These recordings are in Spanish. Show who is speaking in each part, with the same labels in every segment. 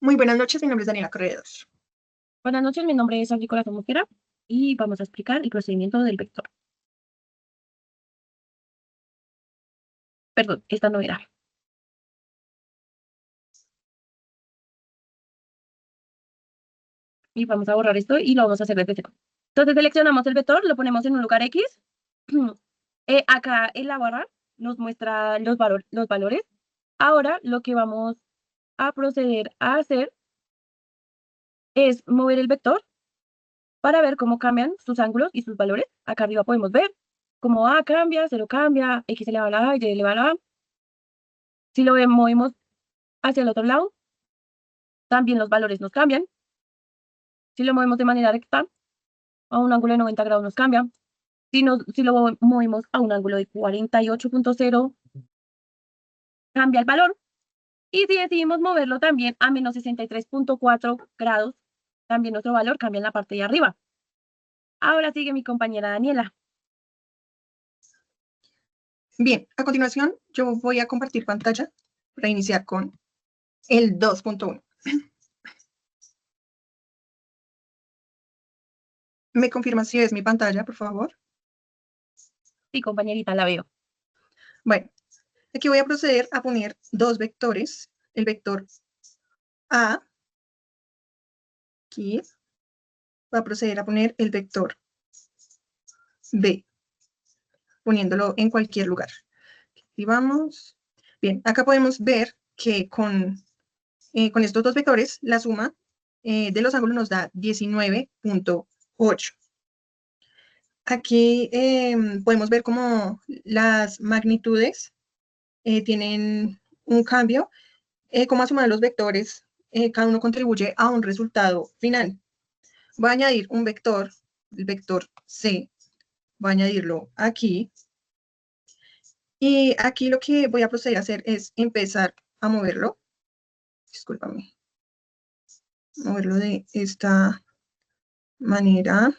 Speaker 1: Muy buenas noches, mi nombre es Daniela Corredor.
Speaker 2: Buenas noches, mi nombre es Andy Corazón Mosquera y vamos a explicar el procedimiento del vector. Perdón, esta no era. Y vamos a borrar esto y lo vamos a hacer desde cero. Entonces seleccionamos el vector, lo ponemos en un lugar X. Acá en la barra nos muestra los valores. Ahora lo que vamos a proceder a hacer es mover el vector para ver cómo cambian sus ángulos y sus valores. Acá arriba podemos ver cómo A cambia, 0 cambia, X elevado a la A y Y elevado a la A. Si lo movemos hacia el otro lado, también los valores nos cambian. Si lo movemos de manera recta, a un ángulo de 90 grados nos cambia. Si lo movemos a un ángulo de 48.0, cambia el valor. Y si decidimos moverlo también a menos 63.4 grados, también nuestro valor cambia en la parte de arriba. Ahora sigue mi compañera Daniela.
Speaker 1: Bien, a continuación yo voy a compartir pantalla para iniciar con el 2.1. ¿Me confirma si es mi pantalla, por favor?
Speaker 2: Sí, compañerita, la veo.
Speaker 1: Bueno, aquí voy a proceder a poner dos vectores. El vector A, aquí, va a proceder a poner el vector B, poniéndolo en cualquier lugar. Y vamos. Bien, acá podemos ver que con estos dos vectores, la suma de los ángulos nos da 19.8. Aquí podemos ver cómo las magnitudes tienen un cambio, cómo a sumar los vectores, cada uno contribuye a un resultado final. Voy a añadir un vector, el vector C, voy a añadirlo aquí. Y aquí lo que voy a proceder a hacer es empezar a moverlo. Discúlpame. Moverlo de esta manera.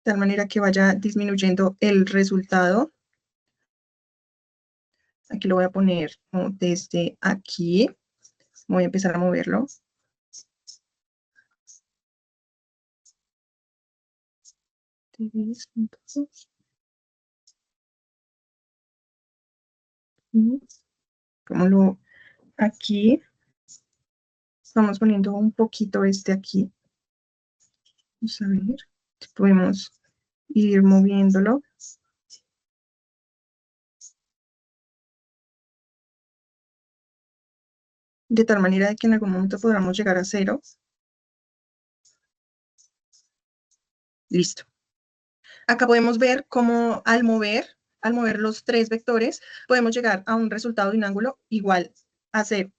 Speaker 1: De tal manera que vaya disminuyendo el resultado. Aquí lo voy a poner desde aquí. Voy a empezar a moverlo. Como aquí. Vamos poniendo un poquito aquí. Vamos a ver. Podemos ir moviéndolo. De tal manera que en algún momento podamos llegar a 0. Listo. Acá podemos ver cómo al mover los tres vectores, podemos llegar a un resultado de un ángulo igual a 0.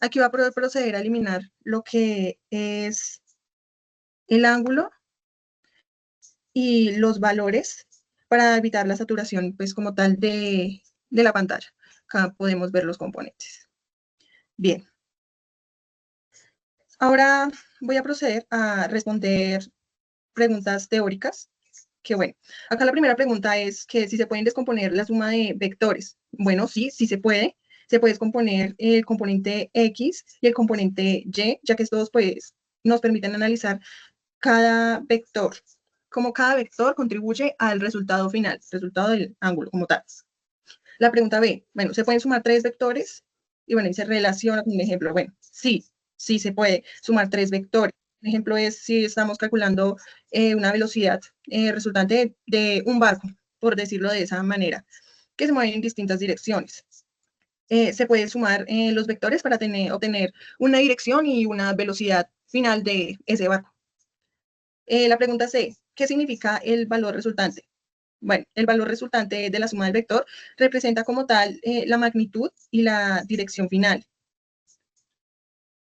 Speaker 1: Aquí va a proceder a eliminar lo que es el ángulo y los valores para evitar la saturación, pues como tal, de la pantalla. Acá podemos ver los componentes. Bien. Ahora voy a proceder a responder preguntas teóricas. Que bueno, acá la primera pregunta es que si se pueden descomponer la suma de vectores. Bueno, sí, sí se puede. Se puede descomponer el componente X y el componente Y, ya que estos pues nos permiten analizar cada vector, como cada vector contribuye al resultado final, resultado del ángulo como tal. La pregunta B, bueno, ¿se pueden sumar tres vectores? Y bueno, y se relaciona con un ejemplo. Bueno, sí, sí se puede sumar tres vectores. Un ejemplo es si estamos calculando una velocidad resultante de un barco, por decirlo de esa manera, que se mueve en distintas direcciones. Se puede sumar los vectores para obtener una dirección y una velocidad final de ese barco. La pregunta C, ¿qué significa el valor resultante? Bueno, el valor resultante de la suma del vector representa como tal la magnitud y la dirección final.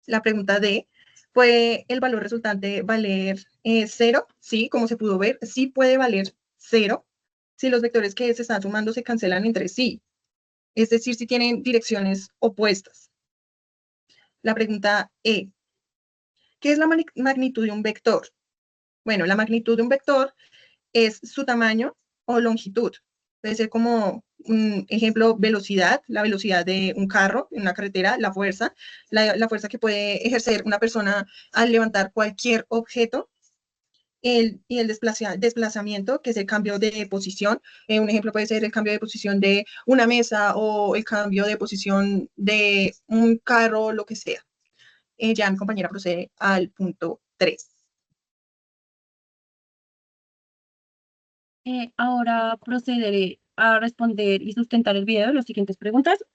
Speaker 1: La pregunta D, ¿puede el valor resultante valer 0? Sí, como se pudo ver, sí puede valer 0 si los vectores que se están sumando se cancelan entre sí, es decir, si tienen direcciones opuestas. La pregunta E, ¿qué es la magnitud de un vector? Bueno, la magnitud de un vector es su tamaño o longitud. Puede ser como ejemplo, velocidad, la velocidad de un carro en una carretera, la fuerza que puede ejercer una persona al levantar cualquier objeto, y el desplazamiento, que es el cambio de posición. Un ejemplo puede ser el cambio de posición de una mesa o el cambio de posición de un carro, lo que sea. Ya mi compañera procede al punto 3.
Speaker 2: Ahora procederé a responder y sustentar el video de las siguientes preguntas.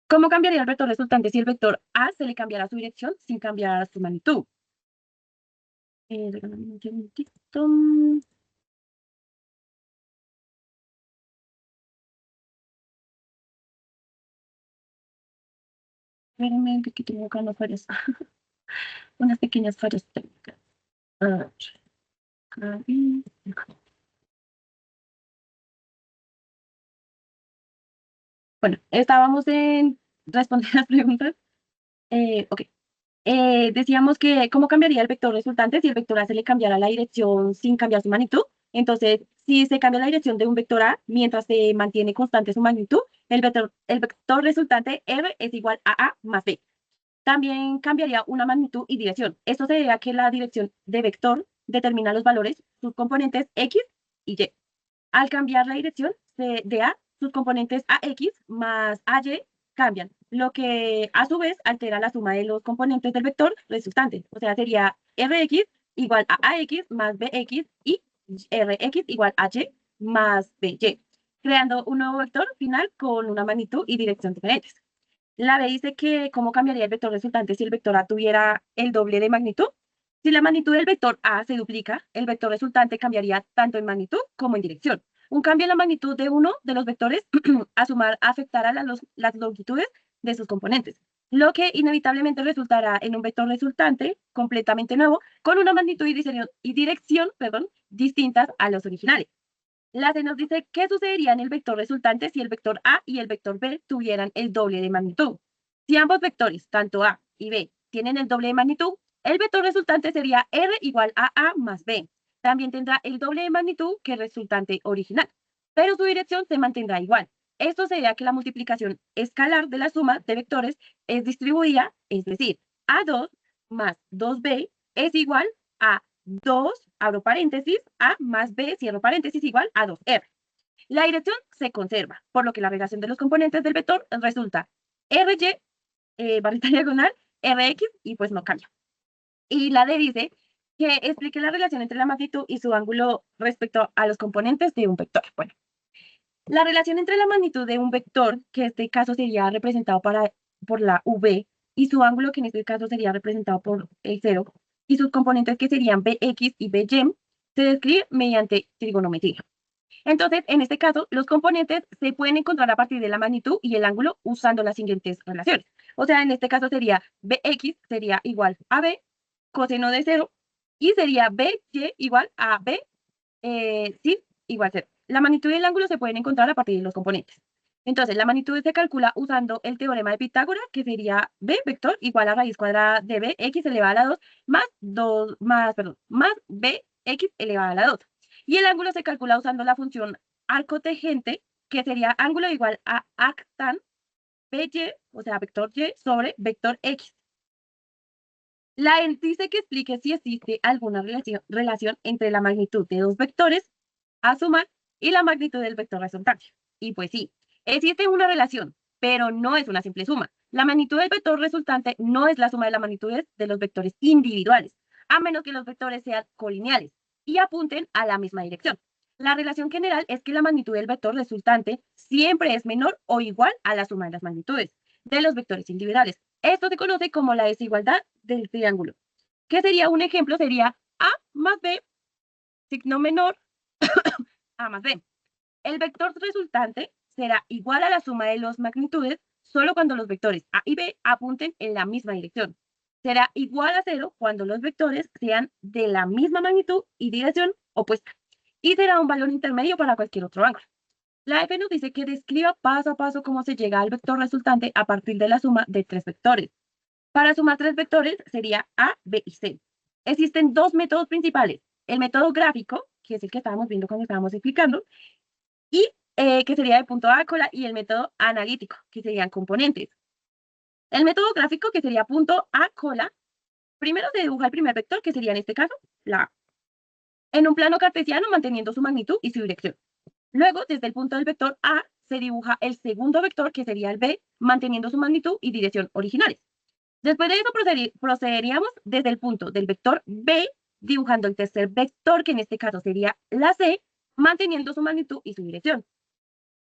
Speaker 2: ¿Cómo cambiaría el vector resultante si el vector A se le cambiara su dirección sin cambiar su magnitud? Regálame un segundito. Espérenme, que aquí tengo acá unas fallas, unas pequeñas fallas técnicas. A ver, acá y acá. Bueno, estábamos en responder las preguntas. Ok. Decíamos que cómo cambiaría el vector resultante si el vector A se le cambiara la dirección sin cambiar su magnitud. Entonces, si se cambia la dirección de un vector A mientras se mantiene constante su magnitud, el vector resultante R es igual a A más B. También cambiaría una magnitud y dirección. Esto se debe a que la dirección de vector determina los valores, sus componentes X y Y. Al cambiar la dirección de A, sus componentes AX más AY cambian, lo que a su vez altera la suma de los componentes del vector resultante. O sea, sería Rx igual a AX más BX y Rx igual a Y más BY, creando un nuevo vector final con una magnitud y dirección diferentes. La B dice que cómo cambiaría el vector resultante si el vector A tuviera el doble de magnitud. Si la magnitud del vector A se duplica, el vector resultante cambiaría tanto en magnitud como en dirección. Un cambio en la magnitud de uno de los vectores a sumar afectará las longitudes de sus componentes, lo que inevitablemente resultará en un vector resultante completamente nuevo con una magnitud y dirección, distintas a los originales. La C nos dice qué sucedería en el vector resultante si el vector A y el vector B tuvieran el doble de magnitud. Si ambos vectores, tanto A y B, tienen el doble de magnitud, el vector resultante sería R igual a A más B. También tendrá el doble de magnitud que el resultante original, pero su dirección se mantendrá igual. Esto sería que la multiplicación escalar de la suma de vectores es distribuida, es decir, A2 más 2B es igual a 2, abro paréntesis, A más B, cierro paréntesis, igual a 2R. La dirección se conserva, por lo que la relación de los componentes del vector resulta RY, barrita diagonal, RX, y pues no cambia. Y la D dice que explique la relación entre la magnitud y su ángulo respecto a los componentes de un vector. Bueno, la relación entre la magnitud de un vector, que en este caso sería representado por la V, y su ángulo, que en este caso sería representado por el 0, y sus componentes, que serían Bx y By, se describe mediante trigonometría. Entonces, en este caso, los componentes se pueden encontrar a partir de la magnitud y el ángulo usando las siguientes relaciones. O sea, en este caso sería Bx sería igual a B coseno de 0 y sería By igual a B sin igual 0. La magnitud y el ángulo se pueden encontrar a partir de los componentes. Entonces, la magnitud se calcula usando el teorema de Pitágoras, que sería B vector igual a raíz cuadrada de Bx elevada a la 2 más Bx elevada a la 2. Y el ángulo se calcula usando la función arco tangente, que sería ángulo igual a arctan By, o sea, vector Y sobre vector X. La EN dice que explique si existe alguna relación entre la magnitud de dos vectores a sumar y la magnitud del vector resultante. Y pues sí, existe una relación, pero no es una simple suma. La magnitud del vector resultante no es la suma de las magnitudes de los vectores individuales, a menos que los vectores sean colineales y apunten a la misma dirección. La relación general es que la magnitud del vector resultante siempre es menor o igual a la suma de las magnitudes de los vectores individuales. Esto se conoce como la desigualdad del triángulo. ¿Qué sería un ejemplo? Sería A más B, signo menor, A más B. El vector resultante será igual a la suma de las magnitudes solo cuando los vectores A y B apunten en la misma dirección. Será igual a 0 cuando los vectores sean de la misma magnitud y dirección opuesta. Y será un valor intermedio para cualquier otro ángulo. La F nos dice que describa paso a paso cómo se llega al vector resultante a partir de la suma de tres vectores. Para sumar tres vectores sería A, B y C. Existen dos métodos principales. El método gráfico, que es el que estábamos viendo cuando estábamos explicando, y que sería de punto A, cola, y el método analítico, que serían componentes. El método gráfico, que sería punto A, cola, primero se dibuja el primer vector, que sería en este caso la A, en un plano cartesiano manteniendo su magnitud y su dirección. Luego, desde el punto del vector A, se dibuja el segundo vector, que sería el B, manteniendo su magnitud y dirección originales. Después de eso, procederíamos desde el punto del vector B, dibujando el tercer vector, que en este caso sería la C, manteniendo su magnitud y su dirección.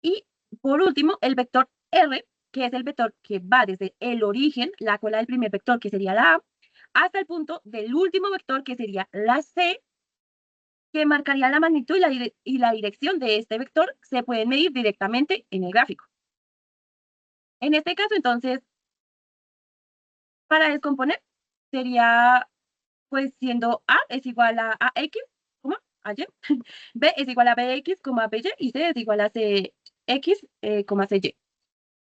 Speaker 2: Y por último, el vector R, que es el vector que va desde el origen, la cola del primer vector, que sería la A, hasta el punto del último vector, que sería la C, que marcaría la magnitud y la dirección de este vector, se pueden medir directamente en el gráfico. En este caso, entonces, para descomponer, sería, pues, siendo A es igual a AX, a Y, B es igual a BX, BY, y C es igual a CX, CY.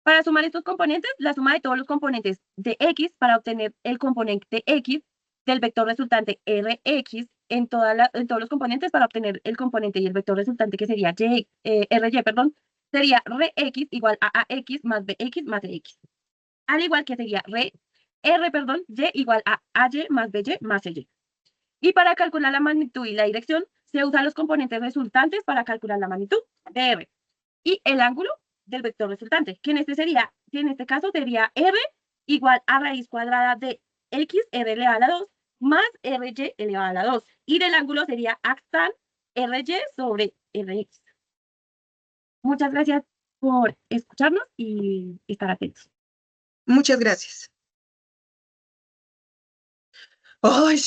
Speaker 2: Para sumar estos componentes, la suma de todos los componentes de X para obtener el componente X del vector resultante Rx en todos los componentes para obtener el componente y el vector resultante que sería Ry, perdón, sería Rx igual a AX más BX más CX. Al igual que sería Y igual a AY más BY más CY. Y para calcular la magnitud y la dirección, se usan los componentes resultantes para calcular la magnitud de R y el ángulo del vector resultante, que en este caso sería R igual a raíz cuadrada de X R elevado a la 2 más RY elevado a la 2. Y del ángulo sería tan RY sobre RX. Muchas gracias por escucharnos y estar atentos.
Speaker 1: Muchas gracias. ¡Ay!